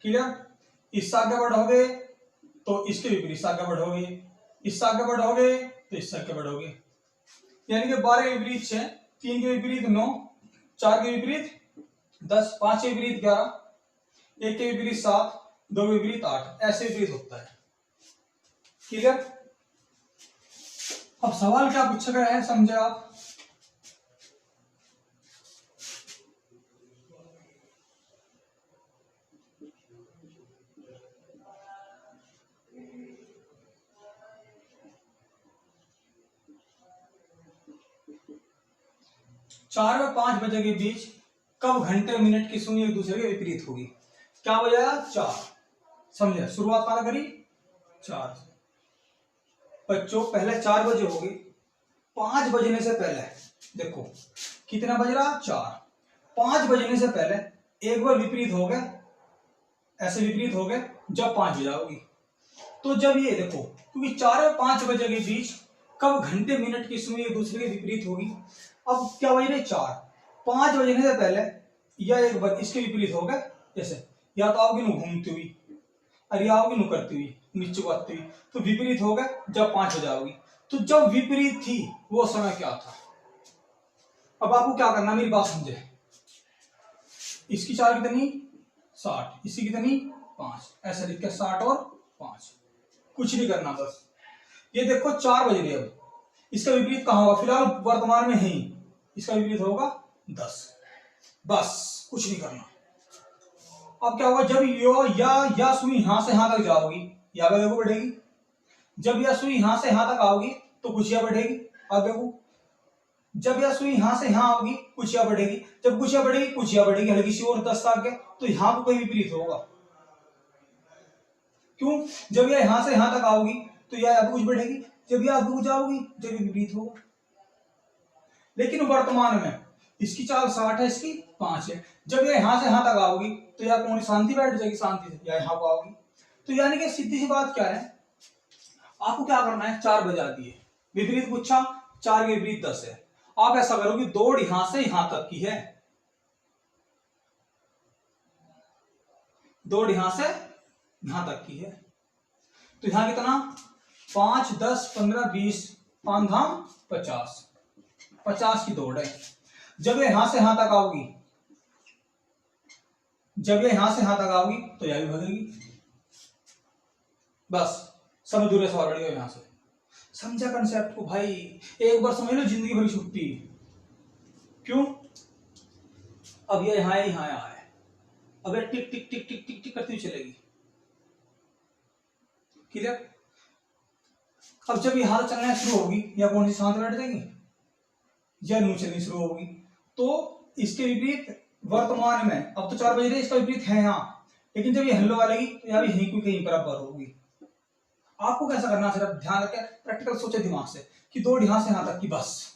क्लियर, इससे आगे बढ़ोगे तो इसके विपरीत से आगे बढ़ोगे, इससे आगे बढ़ोगे तो इससे आगे बढ़ोगे, यानी कि 12 के विपरीत 6, 3 के विपरीत 9, 4 के विपरीत 10, 5 के विपरीत 11, 1 के विपरीत 7, 2 के विपरीत 8, ऐसे विपरीत होता है, क्लियर। अब सवाल क्या पूछा गया है समझे आप, चार व 5 बजे के बीच कब घंटे मिनट की सुई एक दूसरे के विपरीत होगी। क्या बजाया 4, समझे, शुरुआत कहां करी 4 से। बच्चों पहले 4 बजे होगी, 5 बजने से पहले देखो कितना बज रहा 4, 5 बजने से पहले एक बार विपरीत हो गए, ऐसे विपरीत हो गए जब 5 बजाओगी। तो जब ये देखो, क्योंकि 4 और 5 बजे के बीच कब घंटे मिनट की सुई एक दूसरे के विपरीत होगी। अब क्या बज रहे 4, 5 बजने से पहले या एक बार इसके विपरीत हो गए, जैसे या तो आओगी नु घूमती हुई, अरे आओगी नु करती हुई, नीचे को आती हुई, तो विपरीत हो गए जब 5 बजाओगी। तो जब विपरीत थी वो समय क्या था। अब आपको क्या करना, मेरी बात समझे, इसकी चाल कितनी 60, इसकी कितनी 5, ऐसा लिख के 60 और 5, कुछ नहीं करना, बस ये देखो 4 बज रही है, अब इसका विपरीत कहां होगा, फिलहाल वर्तमान में ही इसका विपरीत होगा 10, बस कुछ नहीं करना। अब क्या होगा, जब यो या सुई यहां से यहां तक जाओगी या देखो बढ़ेगी, जब यह सुई यहां से यहां तक आओगी तो कुछ बढ़ेगी, अब देखो जब यह सुई यहां से यहां आओगी कुछ बढ़ेगी, जब कुछ बढ़ेगी कुछ बढ़ेगी, हल्की सी और 10 आगे, तो यहां को कोई विपरीत होगा, क्यों? जब यह यहां से यहां तक आओगी तो यह आगे कुछ बढ़ेगी, जब यह आगे कुछ जाओगी जब ये विपरीत होगा। लेकिन वर्तमान में इसकी चाल 60 है, इसकी 5 है। जब ये यहां से यहां तक आओगी तो यह कौन शांति बैठ जाएगी, शांति से या यहाँ पर आओगी। तो यानी कि सीधी सी बात क्या है, आपको क्या करना है, 4 बजा दिए, विपरीत पूछा, 4 के विपरीत 10 है। आप ऐसा करोगे दौड़ यहां से यहां तक की है, दौड़ यहां से यहां तक की है। तो यहां कितना, 5 10 15 20, 5 धाम 50, 50 की दौड़ है। जब ये यहां से यहां तक आओगी, जब ये यहां से यहां तक आओगी तो यह भी भगेगी। बस समय दूर सवाल बढ़ेगा यहां से। समझा कंसेप्ट को भाई? एक बार समझ लो जिंदगी भर की छुट्टी। क्यों? अब ये यहां है, अब ये टिक टिक टिक टिक टिक टिक करती हुई चलेगी। क्लियर? अब जब ये हाथ चलना शुरू होगी या कौन सी शांत बैठ जाएगी या नू चलनी शुरू होगी। तो इसके विपरीत वर्तमान में अब तो 4 बज रहे, इसका विपरीत है यहाँ, लेकिन जब ये हल्लो वालेगी तो यहाँ भी यहीं कहीं बराबर होगी। आपको कैसा करना, सिर्फ ध्यान रखें, प्रैक्टिकल सोचे दिमाग से कि दौड़ यहां से यहां तक की, बस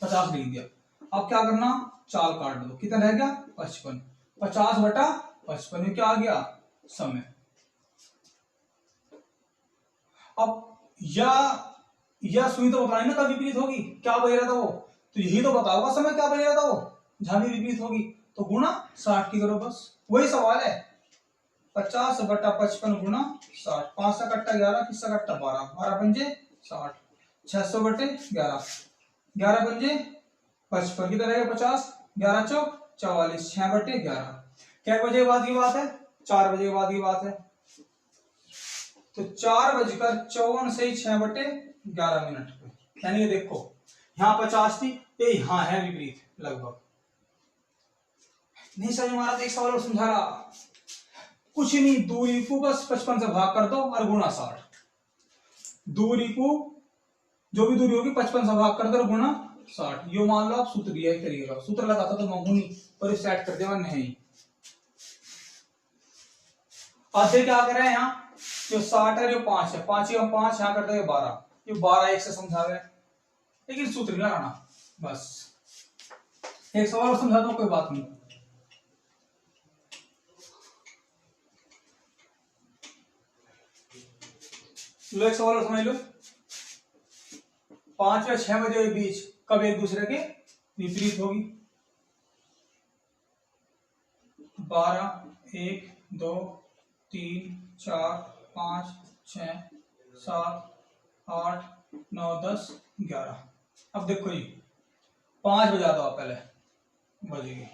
50 लिख दिया। अब क्या करना, चाल काट दो, कितना रह गया 55, 50 बटा 55 में क्या आ गया, समय। अब या सुई तो बतानी ना कब विपरीत होगी, क्या बज रहा था वो, तो यही तो बताओगा समय क्या बज रहा था वो, जहां भी विपरीत होगी तो गुणा 60 की करो, बस वही सवाल है। 50 बटा 55 गुणा 60, 5 का कट्टा 11, किसका कट्टा 12, 12 पंजे 60, 600 बटे 11, 11 पंजे 55, कितना रहेगा 50, 11 चौक 44, 6 बटे 11। क्या बजे के बाद की बात है, 4 बजे के बाद की बात है। तो 4:54 से 6 बटे 11 मिनट पे, यानी ये देखो यहाँ 50 थी, ये यहाँ है विपरीत लगभग। नहीं समझ में आ रहा तो एक सवाल और समझा रहा, कुछ नहीं, दूरी को बस 55 से भाग कर दो और गुणा 60, दूरी को जो भी दूरी होगी 55 से भाग कर दो और गुणा 60। यो मान लो आप सूत्र दिया एक तरीके का, सूत्र लगाता तो मैं नहीं पर सेट कर दिया नहीं। आधे क्या कर रहे हैं यहाँ, जो 60 है जो 5 है, 5 या 5 यहाँ करते हैं 12, ये 12 एक से समझा रहे हैं, लेकिन सूत्र नहीं लगाना। बस एक सवाल और समझा दो, कोई बात नहीं। लो एक सवाल और समझ लो, 5 या 6 बजे के बीच कब एक दूसरे के विपरीत होगी। 12 1 2 3 4 5 6 7 8 9 10 11। अब देखो जी 5 बजा दो आप पहले, बजेगी।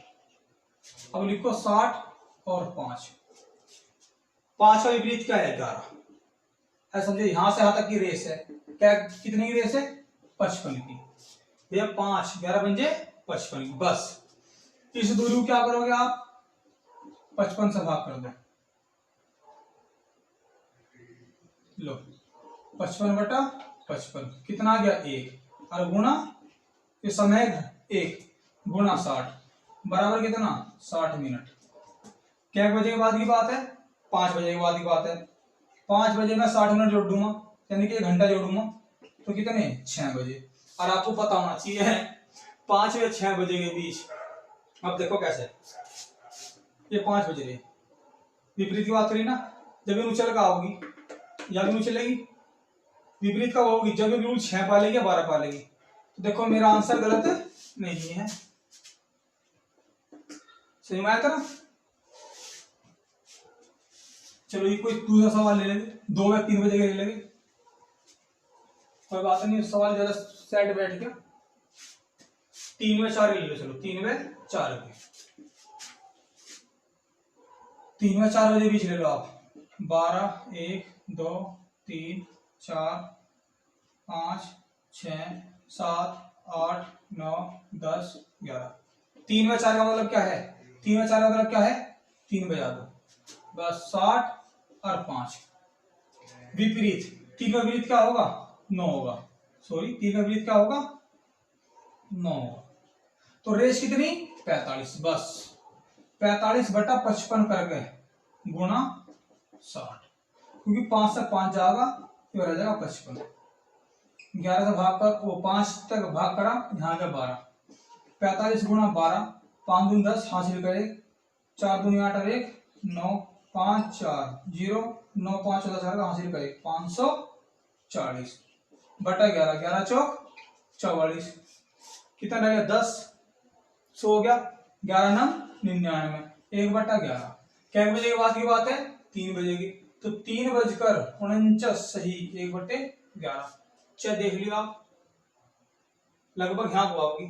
अब लिखो 60 और 5, 5 का विपरीत क्या है 11, है समझे। यहां से यहां तक की रेस है, क्या कितने की रेस है 55 की, ये 5 11 पंजे 55 की। बस इस दूरी को क्या करोगे आप, 55 से भाग कर दो, लो 55 बटा 55 कितना आ गया 1, और गुणा ये समय 1 गुणा 60 बराबर कितना 60 मिनट। क्या बजे के बाद की बात है, 5 बजे के बाद की बात है। 5 बजे में 60 मिनट जोड़ दूंगा, यानी कि 1 घंटा जोड़ूंगा, तो कितने 6 बजे। और आपको पता होना चाहिए 5 या 6 बजे के बीच, अब देखो कैसे, ये 5 बज रहे, विपरीत की बात करी ना, जब ये उछल का होगी या भी चलेगी, विपरीत का होगी जब ये 6 पालेगी या 12 पालेगी। तो देखो मेरा आंसर गलत नहीं है, सही में आया था ना। चलो ये कोई दूसरा सवाल ले लेंगे, 2 या 3 बजे के ले लेंगे, कोई बात नहीं, सवाल ज्यादा सेट बैठ गया। 3 में 4 ले लो, चलो 3 में 4 के 3 में 4 बजे बीच ले लो आप, 12 1 2 3 4 5 6 7 8 9 10 11। 3 में 4 का मतलब क्या है, 3 में 4 का मतलब क्या है, 3 बजा दो, बस 60 और 5 विपरीत, 3 का विपरीत क्या होगा 9 होगा, सॉरी 3 का विपरीत क्या होगा 9 होगा। तो रेस कितनी 45, बस 45 बटा 55 करके गुणा 60, क्योंकि 5 से 5 जाएगा, ये रह जाएगा 55। 11 से भाग कर वो 5 तक भाग करा, यहाँ का 12, 45 गुणा 12, 5 दूनी 10, हासिल करे 4 दूनी 8 और 1 9, 5 4 0, 9 5 14 का हासिल करे 540 बटा 11, 11 चौक 44, कितना रह गया 10, सो हो गया 11 नम 99, 1/11। क्या बजे की बात है? 3 बजे की। तो 3:49 सही 1/11। चल देख लियो आप, लगभग यहाँ को आओगी।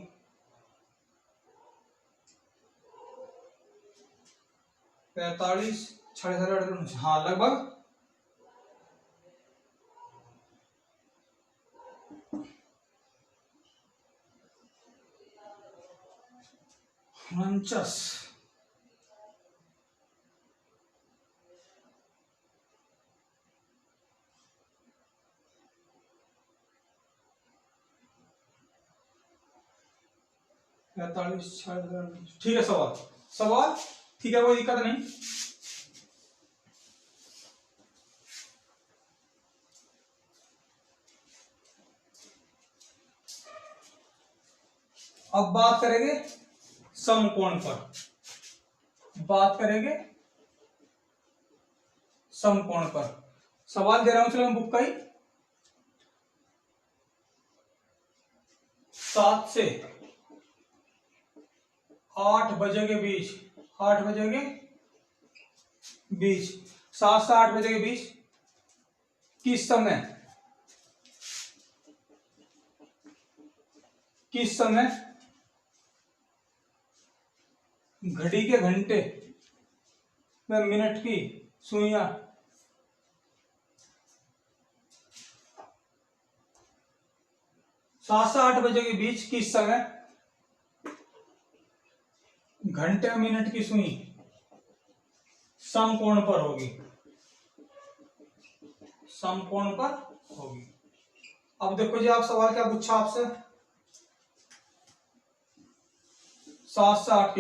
पैतालीस, 48, हाँ लगभग। उनचास, ठीक है। सवाल सवाल ठीक है, कोई दिक्कत नहीं। अब बात करेंगे समकोण पर, बात करेंगे समकोण पर। सवाल दे रहा हूं, चलो मैं बुक का ही। 7 से 8 बजे के बीच, 8 बजे के बीच, 7 से 8 बजे के बीच किस समय घड़ी के घंटे में मिनट की सुइयां 7 से 8 बजे के बीच किस समय घंटे मिनट की सुई समकोण पर होगी, समकोण पर होगी। अब देखो जी, आप सवाल क्या पूछा आपसे, 7 से 8